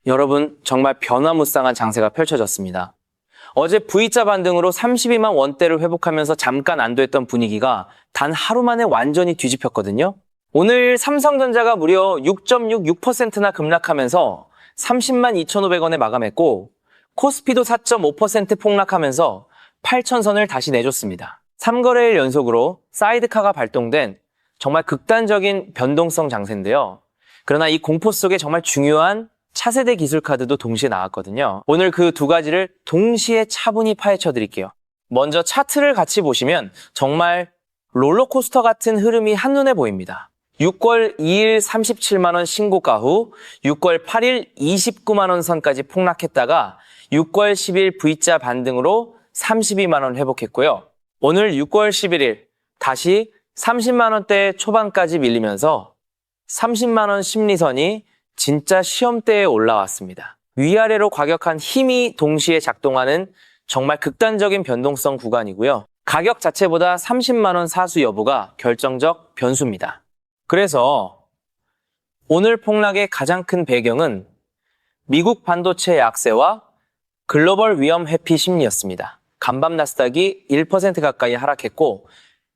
여러분, 정말 변화무쌍한 장세가 펼쳐졌습니다. 어제 V자 반등으로 32만 원대를 회복하면서 잠깐 안도했던 분위기가 단 하루 만에 완전히 뒤집혔거든요. 오늘 삼성전자가 무려 6.66%나 급락하면서 30만 2,500원에 마감했고, 코스피도 4.5% 폭락하면서 8,000선을 다시 내줬습니다. 3거래일 연속으로 사이드카가 발동된 정말 극단적인 변동성 장세인데요. 그러나 이 공포 속에 정말 중요한 차세대 기술카드도 동시에 나왔거든요. 오늘 그 두 가지를 동시에 차분히 파헤쳐 드릴게요. 먼저 차트를 같이 보시면 정말 롤러코스터 같은 흐름이 한눈에 보입니다. 6월 2일 37만원 신고가 후 6월 8일 29만원 선까지 폭락했다가 6월 10일 V자 반등으로 32만원 회복했고요. 오늘 6월 11일 다시 30만원대 초반까지 밀리면서 30만원 심리선이 진짜 시험대에 올라왔습니다. 위아래로 과격한 힘이 동시에 작동하는 정말 극단적인 변동성 구간이고요. 가격 자체보다 30만원 사수 여부가 결정적 변수입니다. 그래서 오늘 폭락의 가장 큰 배경은 미국 반도체 약세와 글로벌 위험 회피 심리였습니다. 간밤 나스닥이 1% 가까이 하락했고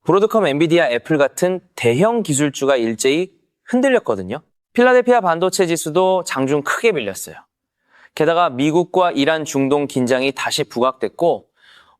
브로드컴, 엔비디아, 애플 같은 대형 기술주가 일제히 흔들렸거든요. 필라델피아 반도체 지수도 장중 크게 밀렸어요. 게다가 미국과 이란 중동 긴장이 다시 부각됐고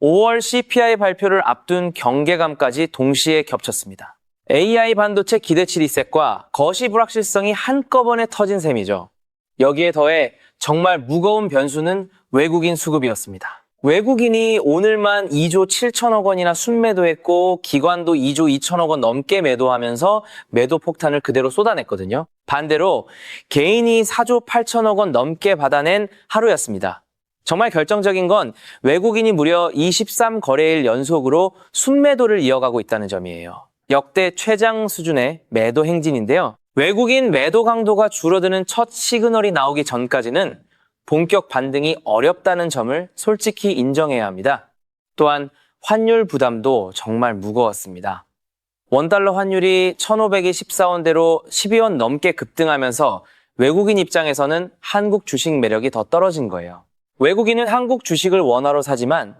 5월 CPI 발표를 앞둔 경계감까지 동시에 겹쳤습니다. AI 반도체 기대치 리셋과 거시 불확실성이 한꺼번에 터진 셈이죠. 여기에 더해 정말 무거운 변수는 외국인 수급이었습니다. 외국인이 오늘만 2조 7천억 원이나 순매도했고 기관도 2조 2천억 원 넘게 매도하면서 매도 폭탄을 그대로 쏟아냈거든요. 반대로 개인이 4조 8천억 원 넘게 받아낸 하루였습니다. 정말 결정적인 건 외국인이 무려 23거래일 연속으로 순매도를 이어가고 있다는 점이에요. 역대 최장 수준의 매도 행진인데요. 외국인 매도 강도가 줄어드는 첫 시그널이 나오기 전까지는 본격 반등이 어렵다는 점을 솔직히 인정해야 합니다. 또한 환율 부담도 정말 무거웠습니다. 원달러 환율이 1,514원대로 12원 넘게 급등하면서 외국인 입장에서는 한국 주식 매력이 더 떨어진 거예요. 외국인은 한국 주식을 원화로 사지만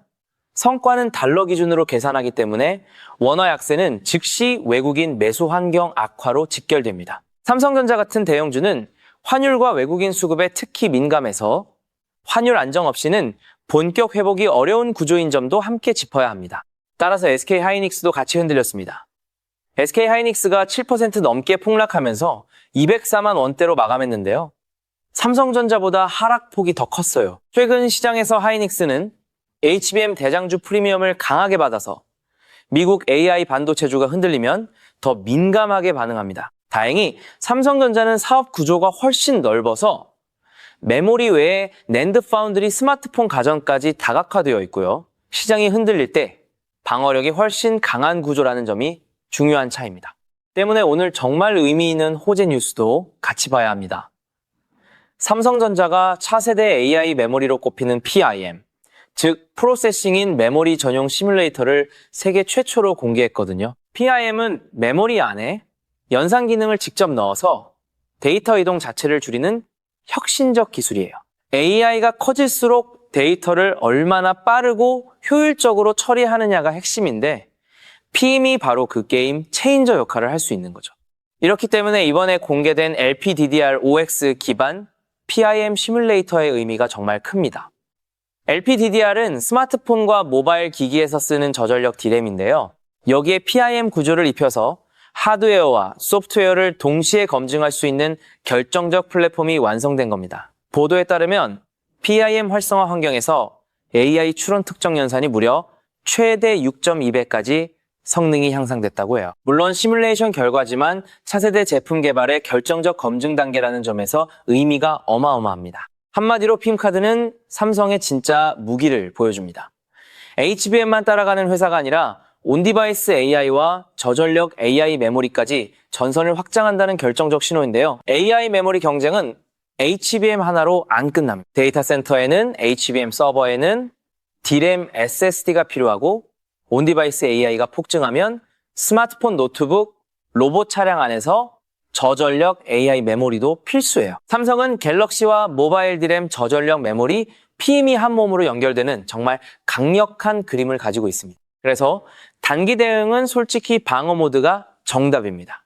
성과는 달러 기준으로 계산하기 때문에 원화 약세는 즉시 외국인 매수 환경 악화로 직결됩니다. 삼성전자 같은 대형주는 환율과 외국인 수급에 특히 민감해서 환율 안정 없이는 본격 회복이 어려운 구조인 점도 함께 짚어야 합니다. 따라서 SK하이닉스도 같이 흔들렸습니다. SK하이닉스가 7% 넘게 폭락하면서 204만 원대로 마감했는데요. 삼성전자보다 하락폭이 더 컸어요. 최근 시장에서 하이닉스는 HBM 대장주 프리미엄을 강하게 받아서 미국 AI 반도체주가 흔들리면 더 민감하게 반응합니다. 다행히 삼성전자는 사업 구조가 훨씬 넓어서 메모리 외에 낸드 파운드리 스마트폰 가전까지 다각화되어 있고요. 시장이 흔들릴 때 방어력이 훨씬 강한 구조라는 점이 중요한 차이입니다. 때문에 오늘 정말 의미 있는 호재 뉴스도 같이 봐야 합니다. 삼성전자가 차세대 AI 메모리로 꼽히는 PIM, 즉 프로세싱인 메모리 전용 시뮬레이터를 세계 최초로 공개했거든요. PIM은 메모리 안에 연산 기능을 직접 넣어서 데이터 이동 자체를 줄이는 혁신적 기술이에요. AI가 커질수록 데이터를 얼마나 빠르고 효율적으로 처리하느냐가 핵심인데 PIM이 바로 그 게임 체인저 역할을 할 수 있는 거죠. 이렇기 때문에 이번에 공개된 LPDDR5X 기반 PIM 시뮬레이터의 의미가 정말 큽니다. LPDDR은 스마트폰과 모바일 기기에서 쓰는 저전력 D램인데요. 여기에 PIM 구조를 입혀서 하드웨어와 소프트웨어를 동시에 검증할 수 있는 결정적 플랫폼이 완성된 겁니다. 보도에 따르면 PIM 활성화 환경에서 AI 추론 특정 연산이 무려 최대 6.2배까지 성능이 향상됐다고 해요. 물론 시뮬레이션 결과지만 차세대 제품 개발의 결정적 검증 단계라는 점에서 의미가 어마어마합니다. 한마디로 PIM카드는 삼성의 진짜 무기를 보여줍니다. HBM만 따라가는 회사가 아니라 온디바이스 AI와 저전력 AI 메모리까지 전선을 확장한다는 결정적 신호인데요. AI 메모리 경쟁은 HBM 하나로 안 끝납니다. 데이터 센터에는 HBM 서버에는 D램 SSD가 필요하고 온디바이스 AI가 폭증하면 스마트폰, 노트북, 로봇 차량 안에서 저전력 AI 메모리도 필수예요. 삼성은 갤럭시와 모바일 디램 저전력 메모리 PM이 한 몸으로 연결되는 정말 강력한 그림을 가지고 있습니다. 그래서 단기 대응은 솔직히 방어 모드가 정답입니다.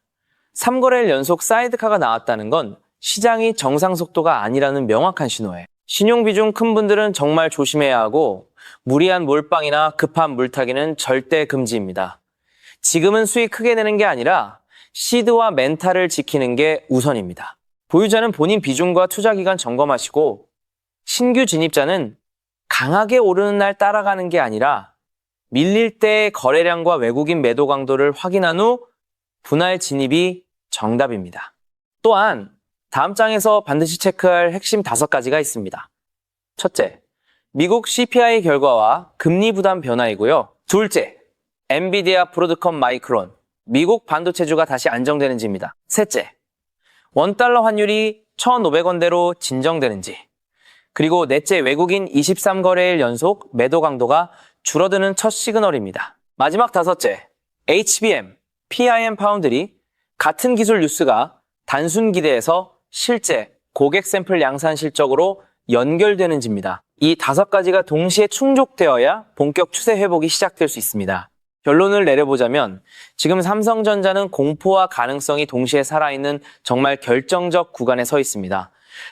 3거래일 연속 사이드카가 나왔다는 건 시장이 정상 속도가 아니라는 명확한 신호예요. 신용비중 큰 분들은 정말 조심해야 하고 무리한 몰빵이나 급한 물타기는 절대 금지입니다. 지금은 수익 크게 내는 게 아니라 시드와 멘탈을 지키는 게 우선입니다. 보유자는 본인 비중과 투자 기간 점검하시고 신규 진입자는 강하게 오르는 날 따라가는 게 아니라 밀릴 때의 거래량과 외국인 매도 강도를 확인한 후 분할 진입이 정답입니다. 또한 다음 장에서 반드시 체크할 핵심 5가지가 있습니다. 첫째, 미국 CPI 결과와 금리 부담 변화이고요. 둘째, 엔비디아, 브로드컴, 마이크론, 미국 반도체주가 다시 안정되는지입니다. 셋째, 원달러 환율이 1,500원대로 진정되는지. 그리고 넷째, 외국인 23거래일 연속 매도 강도가 줄어드는 첫 시그널입니다. 마지막 다섯째, HBM, PIM 파운드리, 같은 기술 뉴스가 단순 기대에서 실제 고객 샘플 양산 실적으로 연결되는지입니다. 이 5가지가 동시에 충족되어야 본격 추세 회복이 시작될 수 있습니다. 결론을 내려보자면 지금 삼성전자는 공포와 가능성이 동시에 살아있는 정말 결정적 구간에 서 있습니다.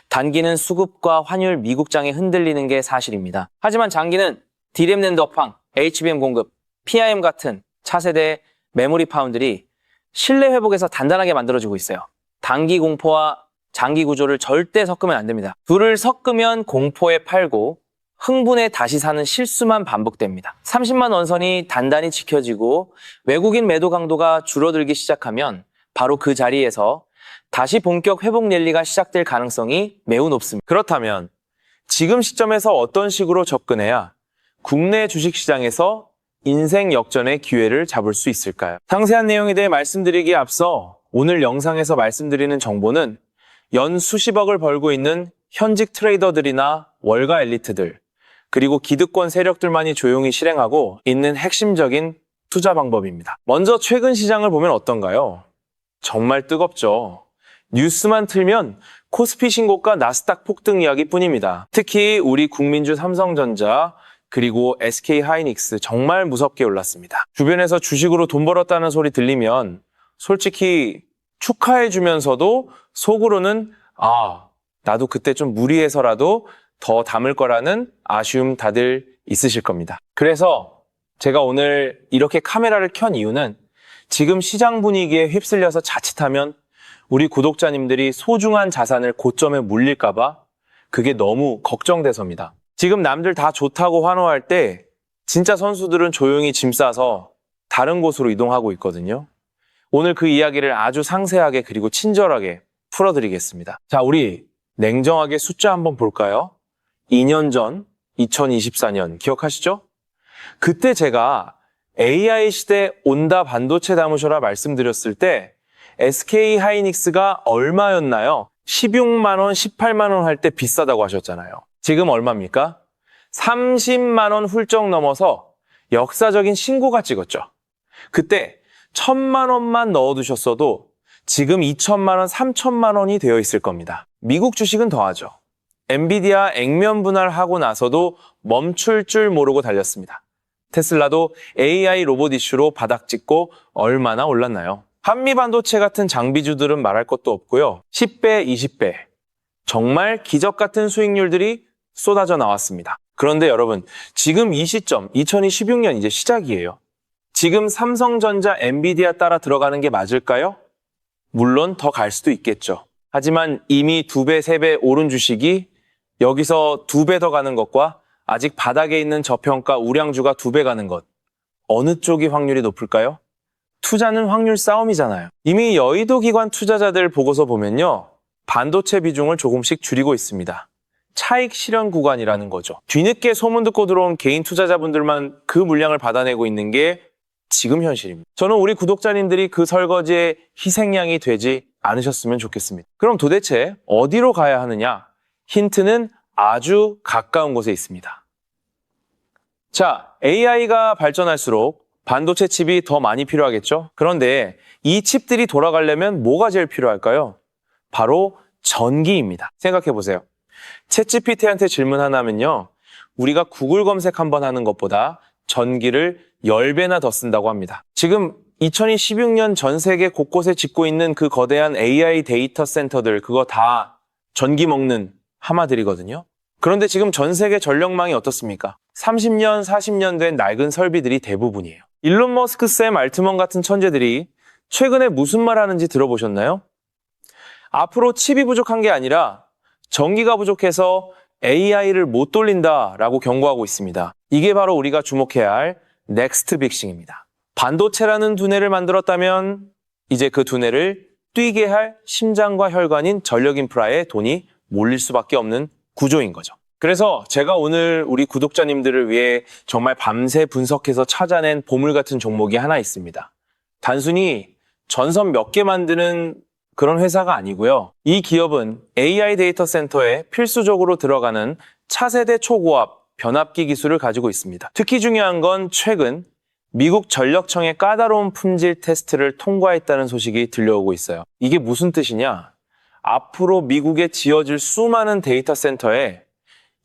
단기는 수급과 환율 미국장에 흔들리는 게 사실입니다. 하지만 장기는 디램 낸드 업황, HBM 공급, PIM 같은 차세대 메모리 파운드리 신뢰 회복에서 단단하게 만들어지고 있어요. 단기 공포와 장기 구조를 절대 섞으면 안 됩니다. 둘을 섞으면 공포에 팔고 흥분에 다시 사는 실수만 반복됩니다. 30만 원선이 단단히 지켜지고 외국인 매도 강도가 줄어들기 시작하면 바로 그 자리에서 다시 본격 회복 랠리가 시작될 가능성이 매우 높습니다. 그렇다면 지금 시점에서 어떤 식으로 접근해야 국내 주식시장에서 인생 역전의 기회를 잡을 수 있을까요? 상세한 내용에 대해 말씀드리기에 앞서 오늘 영상에서 말씀드리는 정보는 연 수십억을 벌고 있는 현직 트레이더들이나 월가 엘리트들, 그리고 기득권 세력들만이 조용히 실행하고 있는 핵심적인 투자 방법입니다. 먼저 최근 시장을 보면 어떤가요? 정말 뜨겁죠. 뉴스만 틀면 코스피 신고가 나스닥 폭등 이야기뿐입니다. 특히 우리 국민주 삼성전자 그리고 SK하이닉스 정말 무섭게 올랐습니다. 주변에서 주식으로 돈 벌었다는 소리 들리면 솔직히 축하해주면서도 속으로는 나도 그때 좀 무리해서라도 더 담을 거라는 아쉬움 다들 있으실 겁니다. 그래서 제가 오늘 이렇게 카메라를 켠 이유는 지금 시장 분위기에 휩쓸려서 자칫하면 우리 구독자님들이 소중한 자산을 고점에 물릴까 봐 그게 너무 걱정돼서입니다. 지금 남들 다 좋다고 환호할 때 진짜 선수들은 조용히 짐 싸서 다른 곳으로 이동하고 있거든요. 오늘 그 이야기를 아주 상세하게 그리고 친절하게 풀어드리겠습니다. 자, 우리 냉정하게 숫자 한번 볼까요? 2년 전 2024년 기억하시죠? 그때 제가 AI 시대 온다 반도체 담으셔라 말씀드렸을 때 SK하이닉스가 얼마였나요? 16만 원, 18만 원 할 때 비싸다고 하셨잖아요. 지금 얼마입니까? 30만 원 훌쩍 넘어서 역사적인 신고가 찍었죠. 그때 1,000만 원만 넣어두셨어도 지금 2,000만 원, 3,000만 원이 되어 있을 겁니다. 미국 주식은 더하죠. 엔비디아 액면 분할하고 나서도 멈출 줄 모르고 달렸습니다. 테슬라도 AI 로봇 이슈로 바닥 찍고 얼마나 올랐나요? 한미반도체 같은 장비주들은 말할 것도 없고요. 10배, 20배. 정말 기적 같은 수익률들이 쏟아져 나왔습니다. 그런데 여러분, 지금 이 시점, 2026년 이제 시작이에요. 지금 삼성전자, 엔비디아 따라 들어가는 게 맞을까요? 물론 더 갈 수도 있겠죠. 하지만 이미 2배, 3배 오른 주식이 여기서 2배 더 가는 것과 아직 바닥에 있는 저평가 우량주가 2배 가는 것, 어느 쪽이 확률이 높을까요? 투자는 확률 싸움이잖아요. 이미 여의도 기관 투자자들 보고서 보면요, 반도체 비중을 조금씩 줄이고 있습니다. 차익 실현 구간이라는 거죠. 뒤늦게 소문 듣고 들어온 개인 투자자분들만 그 물량을 받아내고 있는 게 지금 현실입니다. 저는 우리 구독자님들이 그 설거지의 희생양이 되지 않으셨으면 좋겠습니다. 그럼 도대체 어디로 가야 하느냐? 힌트는 아주 가까운 곳에 있습니다. 자, AI가 발전할수록 반도체 칩이 더 많이 필요하겠죠? 그런데 이 칩들이 돌아가려면 뭐가 제일 필요할까요? 바로 전기입니다. 생각해 보세요. 챗GPT한테 질문 하나 하면요. 우리가 구글 검색 한번 하는 것보다 전기를 10배나 더 쓴다고 합니다. 지금 2016년 전 세계 곳곳에 짓고 있는 그 거대한 AI 데이터 센터들, 그거 다 전기 먹는 하마들이거든요. 그런데 지금 전 세계 전력망이 어떻습니까? 30년, 40년 된 낡은 설비들이 대부분이에요. 일론 머스크, 샘 알트먼 같은 천재들이 최근에 무슨 말 하는지 들어보셨나요? 앞으로 칩이 부족한 게 아니라 전기가 부족해서 AI를 못 돌린다라고 경고하고 있습니다. 이게 바로 우리가 주목해야 할 넥스트 빅싱입니다. 반도체라는 두뇌를 만들었다면 이제 그 두뇌를 뛰게 할 심장과 혈관인 전력 인프라에 돈이 몰릴 수밖에 없는 구조인 거죠. 그래서 제가 오늘 우리 구독자님들을 위해 정말 밤새 분석해서 찾아낸 보물 같은 종목이 하나 있습니다. 단순히 전선 몇 개 만드는 그런 회사가 아니고요. 이 기업은 AI 데이터 센터에 필수적으로 들어가는 차세대 초고압 변압기 기술을 가지고 있습니다. 특히 중요한 건 최근 미국 전력청의 까다로운 품질 테스트를 통과했다는 소식이 들려오고 있어요. 이게 무슨 뜻이냐? 앞으로 미국에 지어질 수많은 데이터 센터에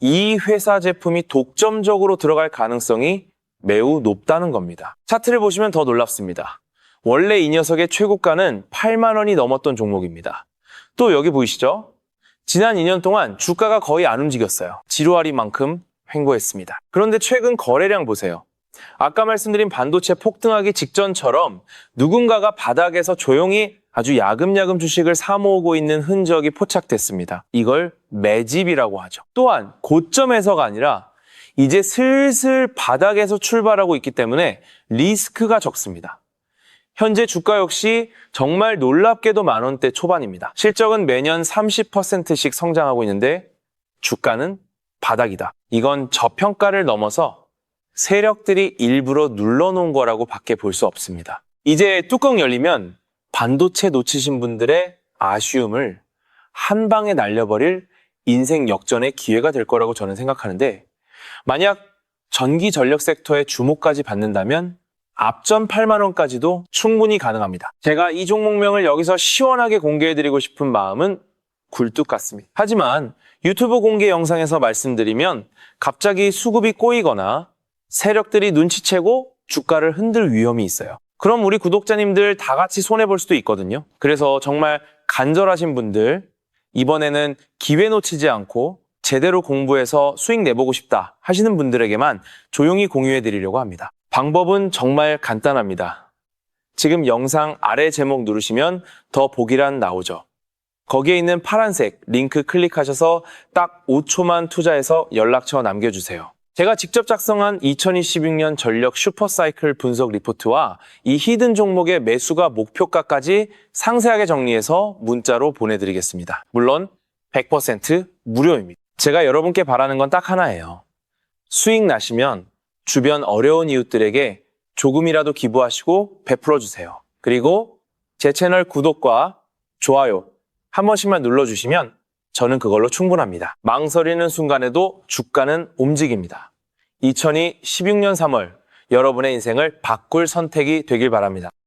이 회사 제품이 독점적으로 들어갈 가능성이 매우 높다는 겁니다. 차트를 보시면 더 놀랍습니다. 원래 이 녀석의 최고가는 8만 원이 넘었던 종목입니다. 또 여기 보이시죠? 지난 2년 동안 주가가 거의 안 움직였어요. 지루하리만큼 횡보했습니다. 그런데 최근 거래량 보세요. 아까 말씀드린 반도체 폭등하기 직전처럼 누군가가 바닥에서 조용히 아주 야금야금 주식을 사 모으고 있는 흔적이 포착됐습니다. 이걸 매집이라고 하죠. 또한 고점에서가 아니라 이제 슬슬 바닥에서 출발하고 있기 때문에 리스크가 적습니다. 현재 주가 역시 정말 놀랍게도 만원대 초반입니다. 실적은 매년 30%씩 성장하고 있는데 주가는 바닥이다. 이건 저평가를 넘어서 세력들이 일부러 눌러놓은 거라고 밖에 볼 수 없습니다. 이제 뚜껑 열리면 반도체 놓치신 분들의 아쉬움을 한 방에 날려버릴 인생 역전의 기회가 될 거라고 저는 생각하는데, 만약 전기 전력 섹터에 주목까지 받는다면 앞전 8만 원까지도 충분히 가능합니다. 제가 이 종목명을 여기서 시원하게 공개해드리고 싶은 마음은 굴뚝 같습니다. 하지만 유튜브 공개 영상에서 말씀드리면 갑자기 수급이 꼬이거나 세력들이 눈치채고 주가를 흔들 위험이 있어요. 그럼 우리 구독자님들 다 같이 손해볼 수도 있거든요. 그래서 정말 간절하신 분들, 이번에는 기회 놓치지 않고 제대로 공부해서 수익 내보고 싶다 하시는 분들에게만 조용히 공유해 드리려고 합니다. 방법은 정말 간단합니다. 지금 영상 아래 제목 누르시면 더 보기란 나오죠. 거기에 있는 파란색 링크 클릭하셔서 딱 5초만 투자해서 연락처 남겨주세요. 제가 직접 작성한 2026년 전력 슈퍼사이클 분석 리포트와 이 히든 종목의 매수가 목표가까지 상세하게 정리해서 문자로 보내드리겠습니다. 물론 100% 무료입니다. 제가 여러분께 바라는 건 딱 하나예요. 수익 나시면 주변 어려운 이웃들에게 조금이라도 기부하시고 베풀어 주세요. 그리고 제 채널 구독과 좋아요 한 번씩만 눌러주시면 저는 그걸로 충분합니다. 망설이는 순간에도 주가는 움직입니다. 2016년 3월 여러분의 인생을 바꿀 선택이 되길 바랍니다.